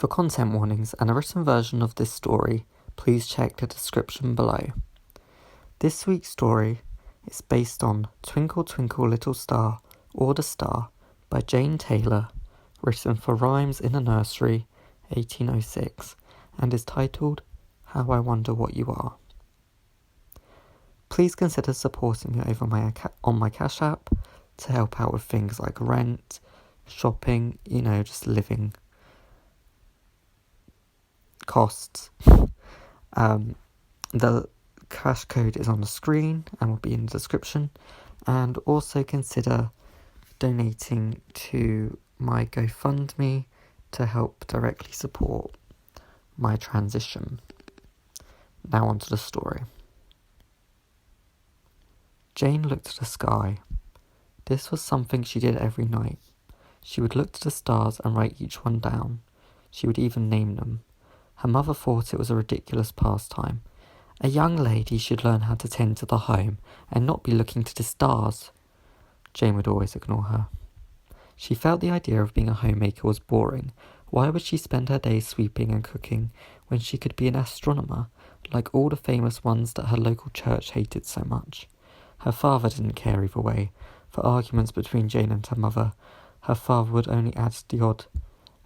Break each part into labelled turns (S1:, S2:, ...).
S1: For content warnings and a written version of this story, please check the description below. This week's story is based on Twinkle Twinkle Little Star or The Star by Jane Taylor, written for Rhymes in a Nursery, 1806, and is titled How I Wonder What You Are. Please consider supporting me on my Cash App to help out with things like rent, shopping, just living costs. The cash code is on the screen and will be in the description, and also consider donating to my GoFundMe to help directly support my transition. Now on to the story. Jane looked at the sky. This was something she did every night. She would look to the stars and write each one down. She would even name them. Her mother thought it was a ridiculous pastime. A young lady should learn how to tend to the home and not be looking to the stars. Jane would always ignore her. She felt the idea of being a homemaker was boring. Why would she spend her days sweeping and cooking when she could be an astronomer, like all the famous ones that her local church hated so much? Her father didn't care either way. For arguments between Jane and her mother, her father would only add the odd,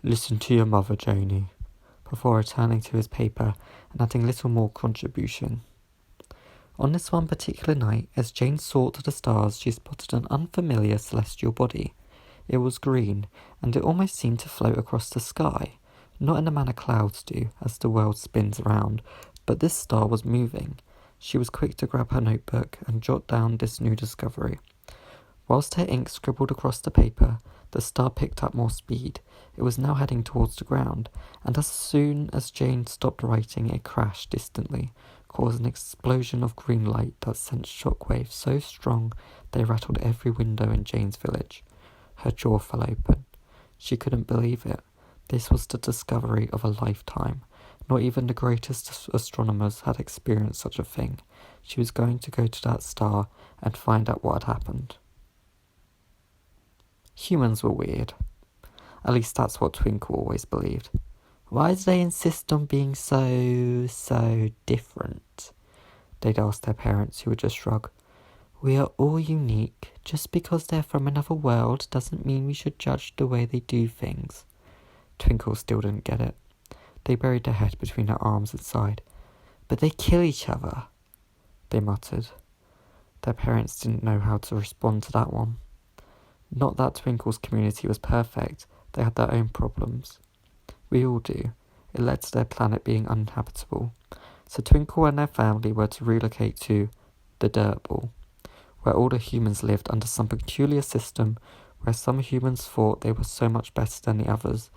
S1: "Listen to your mother, Janie," before returning to his paper and adding little more contribution. On this one particular night, as Jane sought to the stars, she spotted an unfamiliar celestial body. It was green, and it almost seemed to float across the sky, not in the manner clouds do, as the world spins around, but this star was moving. She was quick to grab her notebook and jot down this new discovery. Whilst her ink scribbled across the paper, the star picked up more speed. It was now heading towards the ground, and as soon as Jane stopped writing, it crashed distantly, causing an explosion of green light that sent shockwaves so strong they rattled every window in Jane's village. Her jaw fell open. She couldn't believe it. This was the discovery of a lifetime. Not even the greatest astronomers had experienced such a thing. She was going to go to that star and find out what had happened. Humans were weird. At least that's what Twinkle always believed. Why do they insist on being so different? They'd ask their parents, who would just shrug. We are all unique. Just because they're from another world doesn't mean we should judge the way they do things. Twinkle still didn't get it. They buried their head between their arms and sighed. But they kill each other, they muttered. Their parents didn't know how to respond to that one. Not that Twinkle's community was perfect. They had their own problems. We all do. It led to their planet being uninhabitable. So Twinkle and their family were to relocate to the Dirt Ball, where all the humans lived under some peculiar system where some humans thought they were so much better than the others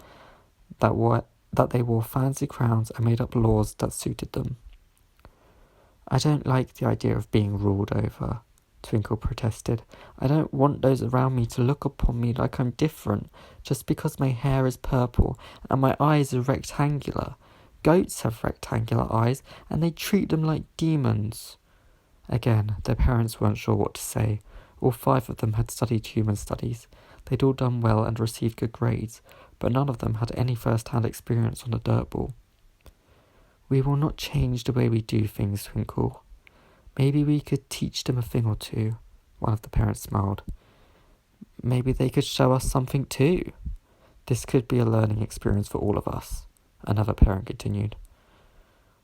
S1: that they wore fancy crowns and made up laws that suited them. I don't like the idea of being ruled over, Twinkle protested. I don't want those around me to look upon me like I'm different just because my hair is purple and my eyes are rectangular. Goats have rectangular eyes and they treat them like demons. Again, their parents weren't sure what to say. All 5 of them had studied human studies. They'd all done well and received good grades, but none of them had any first-hand experience on the dirt ball. We will not change the way we do things, Twinkle. Maybe we could teach them a thing or two, one of the parents smiled. Maybe they could show us something too. This could be a learning experience for all of us, another parent continued.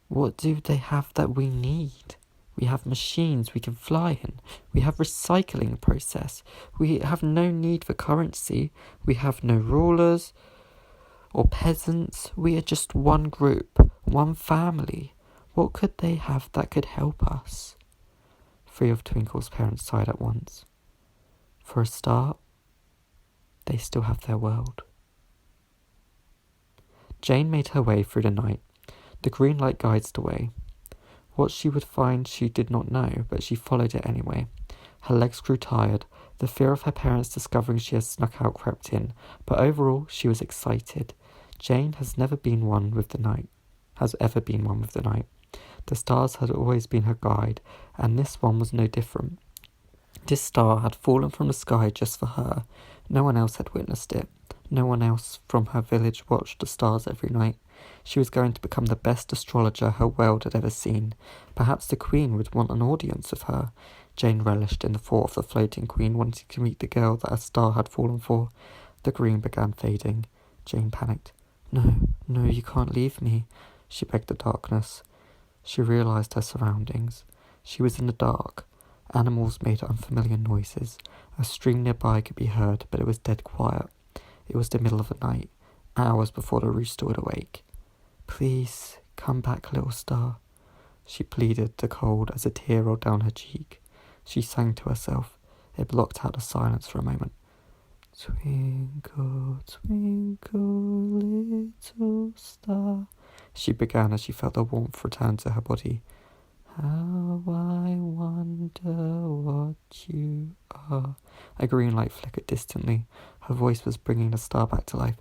S1: What do they have that we need? We have machines we can fly in. We have recycling process. We have no need for currency. We have no rulers or peasants. We are just one group, one family. What could they have that could help us? 3 of Twinkle's parents sighed at once. For a start, they still have their world. Jane made her way through the night. The green light guides the way. What she would find she did not know, but she followed it anyway. Her legs grew tired. The fear of her parents discovering she had snuck out crept in, but overall she was excited. Jane has ever been one with the night. The stars had always been her guide, and this one was no different. This star had fallen from the sky just for her, No one else had witnessed it. No one else from her village watched the stars every night. She was going to become the best astrologer her world had ever seen. Perhaps the Queen would want an audience of her. Jane relished in the thought of the floating Queen wanting to meet the girl that a star had fallen for. The green began fading. Jane panicked. No, you can't leave me, she begged the darkness. She realised her surroundings. She was in the dark. Animals made unfamiliar noises. A stream nearby could be heard, but it was dead quiet. It was the middle of the night, hours before the rooster would awake. Please, come back, little star, she pleaded, the cold as a tear rolled down her cheek. She sang to herself. It blocked out the silence for a moment. Twinkle, twinkle, little star, she began as she felt the warmth return to her body. How I wonder what you are. A green light flickered distantly. Her voice was bringing the star back to life.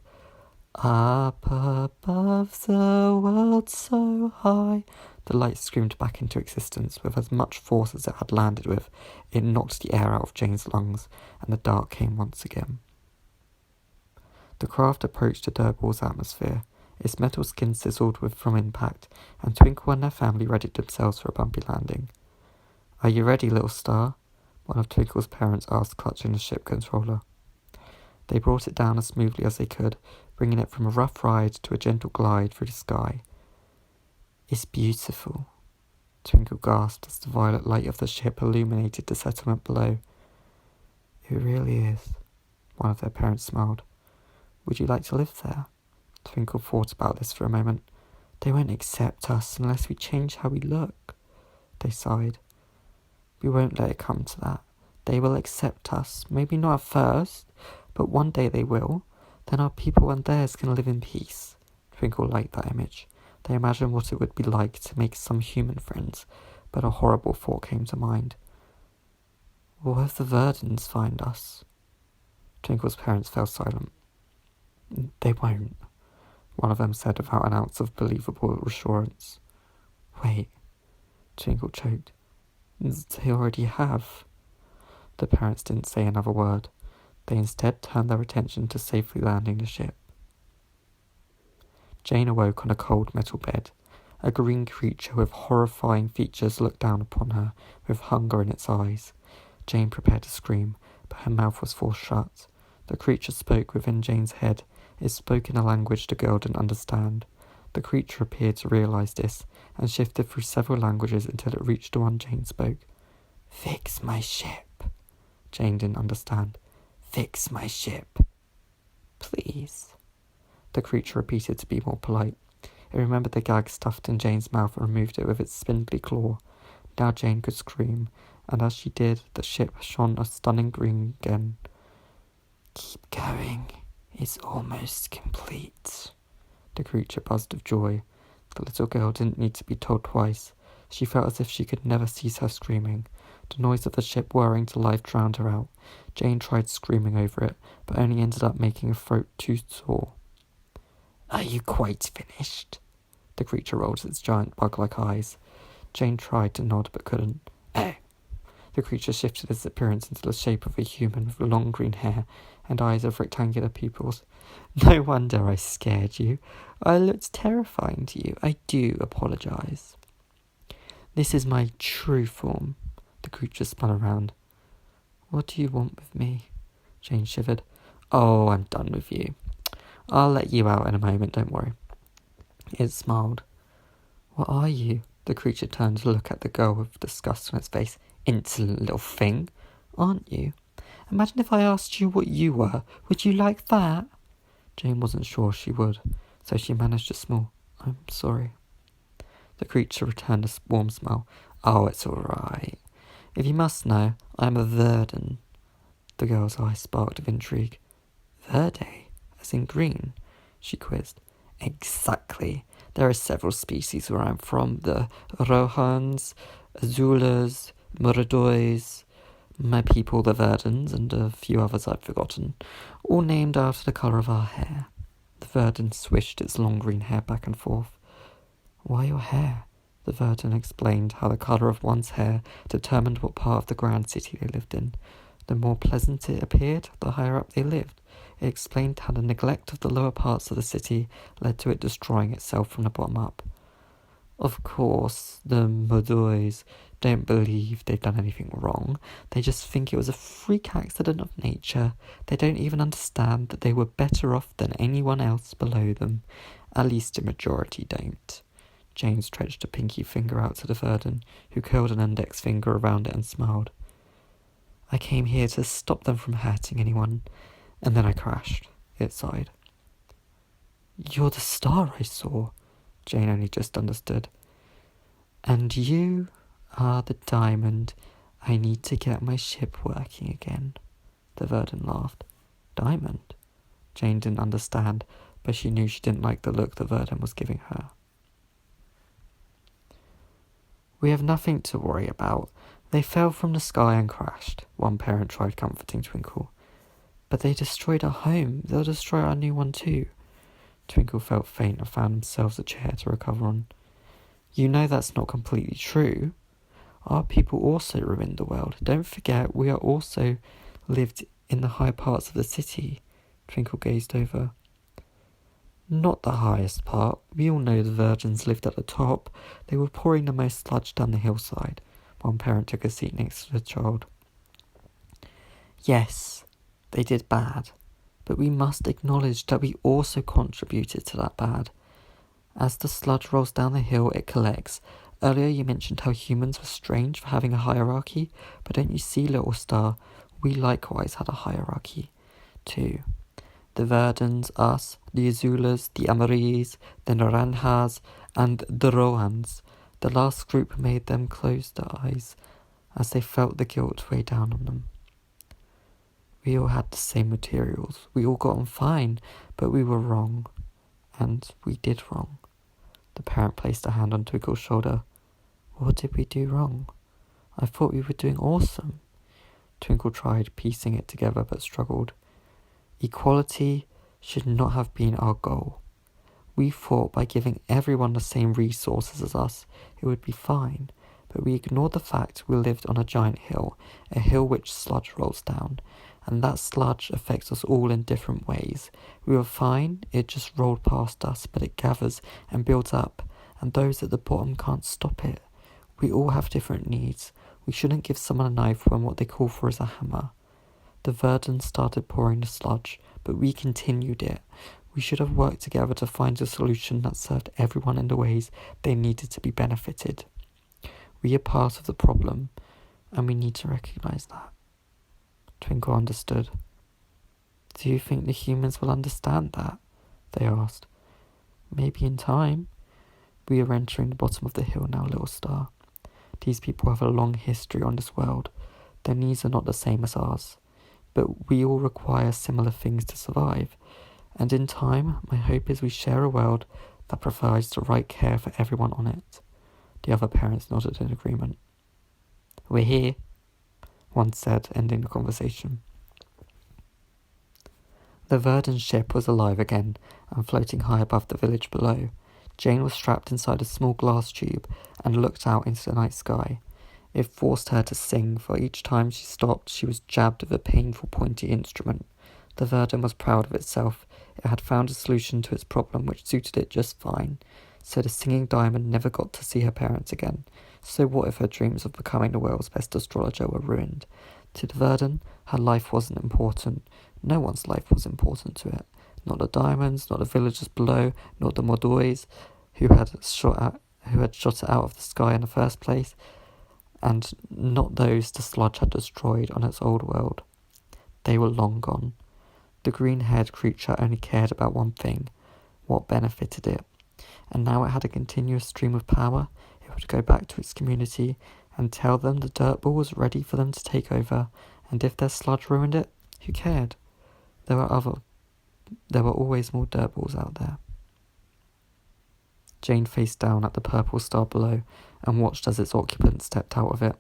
S1: Up above the world so high. The light screamed back into existence with as much force as it had landed with. It knocked the air out of Jane's lungs, and the dark came once again. The craft approached the Durbal's atmosphere. Its metal skin sizzled from impact, and Twinkle and their family readied themselves for a bumpy landing. Are you ready, little star? One of Twinkle's parents asked, clutching the ship controller. They brought it down as smoothly as they could, bringing it from a rough ride to a gentle glide through the sky. It's beautiful, Twinkle gasped as the violet light of the ship illuminated the settlement below. It really is, one of their parents smiled. Would you like to live there? Twinkle thought about this for a moment. They won't accept us unless we change how we look, they sighed. We won't let it come to that. They will accept us, maybe not at first, but one day they will. Then our people and theirs can live in peace. Twinkle liked that image. They imagined what it would be like to make some human friends, but a horrible thought came to mind. What if the Verdens find us? Twinkle's parents fell silent. They won't, one of them said without an ounce of believable assurance. Wait, Twinkle choked. They already have. The parents didn't say another word. They instead turned their attention to safely landing the ship. Jane awoke on a cold metal bed. A green creature with horrifying features looked down upon her, with hunger in its eyes. Jane prepared to scream, but her mouth was forced shut. The creature spoke within Jane's head. It spoke in a language the girl didn't understand. The creature appeared to realise this, and shifted through several languages until it reached the one Jane spoke. Fix my ship. Jane didn't understand. Fix my ship. Please. The creature repeated to be more polite. It remembered the gag stuffed in Jane's mouth and removed it with its spindly claw. Now Jane could scream, and as she did, the ship shone a stunning green again. Keep going. It's almost complete. The creature buzzed with joy. The little girl didn't need to be told twice. She felt as if she could never cease her screaming. The noise of the ship whirring to life drowned her out. Jane tried screaming over it, but only ended up making her throat too sore. Are you quite finished? The creature rolled its giant bug-like eyes. Jane tried to nod but couldn't. Oh. The creature shifted its appearance into the shape of a human with long green hair and eyes of rectangular pupils. No wonder I scared you. I looked terrifying to you. I do apologise. This is my true form. The creature spun around. What do you want with me? Jane shivered. Oh, I'm done with you. I'll let you out in a moment, don't worry. It smiled. What are you? The creature turned to look at the girl with disgust on its face. Insolent little thing, aren't you? Imagine if I asked you what you were. Would you like that? Jane wasn't sure she would, so she managed a small, I'm sorry. The creature returned a warm smile. Oh, it's all right. If you must know, I'm a Verden. The girl's eyes sparked with intrigue. Verde, as in green, she quizzed. Exactly. There are several species where I'm from. The Rohans, Azulas, Muradois, my people the Verdens, and a few others I've forgotten, all named after the colour of our hair. The Verden swished its long green hair back and forth. Why your hair? The Verden explained how the colour of one's hair determined what part of the grand city they lived in. The more pleasant it appeared, the higher up they lived. It explained how the neglect of the lower parts of the city led to it destroying itself from the bottom up. Of course, the Modois don't believe they've done anything wrong. They just think it was a freak accident of nature. They don't even understand that they were better off than anyone else below them. At least the majority don't. Jane stretched a pinky finger out to the Verdun, who curled an index finger around it and smiled. I came here to stop them from hurting anyone, and then I crashed. It sighed. You're the star I saw. Jane only just understood. And you are the diamond I need to get my ship working again. The Verdun laughed. Diamond? Jane didn't understand, but she knew she didn't like the look the Verdun was giving her. We have nothing to worry about. They fell from the sky and crashed. One parent tried comforting Twinkle. But they destroyed our home. They'll destroy our new one too. Twinkle felt faint and found themselves a chair to recover on. You know that's not completely true. Our people also ruined the world. Don't forget, we are also lived in the high parts of the city. Twinkle gazed over. Not the highest part. We all know the virgins lived at the top. They were pouring the most sludge down the hillside. One parent took a seat next to the child. Yes, they did bad, but we must acknowledge that we also contributed to that bad. As the sludge rolls down the hill, it collects. Earlier you mentioned how humans were strange for having a hierarchy, but don't you see, little star, we likewise had a hierarchy, too. The Verdans, us, the Azulas, the Amarillis, the Naranjas, and the Rohans. The last group made them close their eyes as they felt the guilt weigh down on them. We all had the same materials. We all got on fine, but we were wrong. And we did wrong. The parent placed a hand on Twinkle's shoulder. What did we do wrong? I thought we were doing awesome. Twinkle tried piecing it together but struggled. Equality should not have been our goal. We thought by giving everyone the same resources as us, it would be fine, but we ignored the fact we lived on a giant hill, a hill which sludge rolls down, and that sludge affects us all in different ways. We were fine, it just rolled past us, but it gathers and builds up, and those at the bottom can't stop it. We all have different needs. We shouldn't give someone a knife when what they call for is a hammer. The Verdun started pouring the sludge, but we continued it. We should have worked together to find a solution that served everyone in the ways they needed to be benefited. We are part of the problem, and we need to recognise that. Twinkle understood. Do you think the humans will understand that? They asked. Maybe in time. We are entering the bottom of the hill now, little star. These people have a long history on this world. Their needs are not the same as ours. But we all require similar things to survive, and in time, my hope is we share a world that provides the right care for everyone on it. The other parents nodded in agreement. We're here, one said, ending the conversation. The Verdun ship was alive again and floating high above the village below. Jane was strapped inside a small glass tube and looked out into the night sky. It forced her to sing, for each time she stopped, she was jabbed with a painful pointy instrument. The Verdun was proud of itself. It had found a solution to its problem which suited it just fine. So the singing diamond never got to see her parents again. So what if her dreams of becoming the world's best astrologer were ruined? To the Verdun, her life wasn't important. No one's life was important to it. Not the diamonds, not the villagers below, not the Modois who had shot it out of the sky in the first place, and not those the sludge had destroyed on its old world. They were long gone. The green-haired creature only cared about one thing, what benefited it, and now it had a continuous stream of power. It would go back to its community and tell them the dirt ball was ready for them to take over, and if their sludge ruined it, who cared? There were always more dirt balls out there. Jane faced down at the purple star below and watched as its occupant stepped out of it.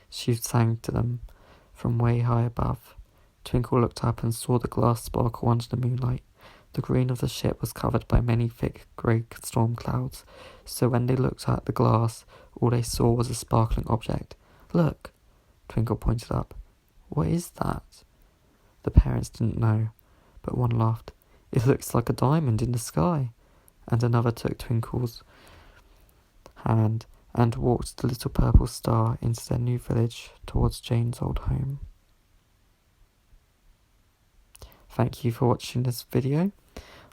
S1: She sang to them from way high above. Twinkle looked up and saw the glass sparkle under the moonlight. The green of the ship was covered by many thick grey storm clouds, so when they looked at the glass, all they saw was a sparkling object. Look, Twinkle pointed up. What is that? The parents didn't know, but one laughed. It looks like a diamond in the sky. And another took Twinkle's hand and walked the little purple star into their new village towards Jane's old home. Thank you for watching this video.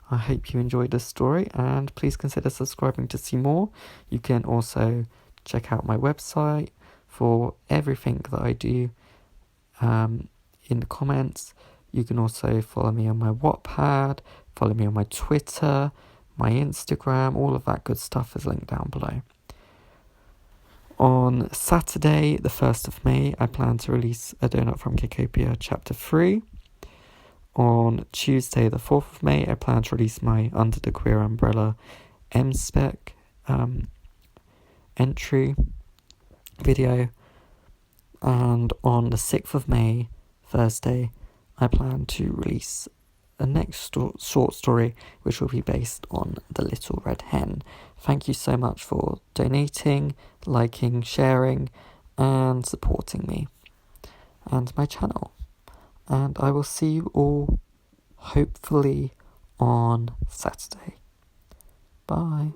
S1: I hope you enjoyed this story, and please consider subscribing to see more. You can also check out my website for everything that I do in the comments. You can also follow me on my Wattpad, follow me on my Twitter, my Instagram, all of that good stuff is linked down below. On Saturday, the 1st of May, I plan to release A Donut from Cacopia Chapter 3. On Tuesday, the 4th of May, I plan to release my Under the Queer Umbrella M-Spec entry video. And on the 6th of May, Thursday, I plan to release a next short story, which will be based on The Little Red Hen. Thank you so much for donating, liking, sharing, and supporting me and my channel. And I will see you all, hopefully, on Saturday. Bye.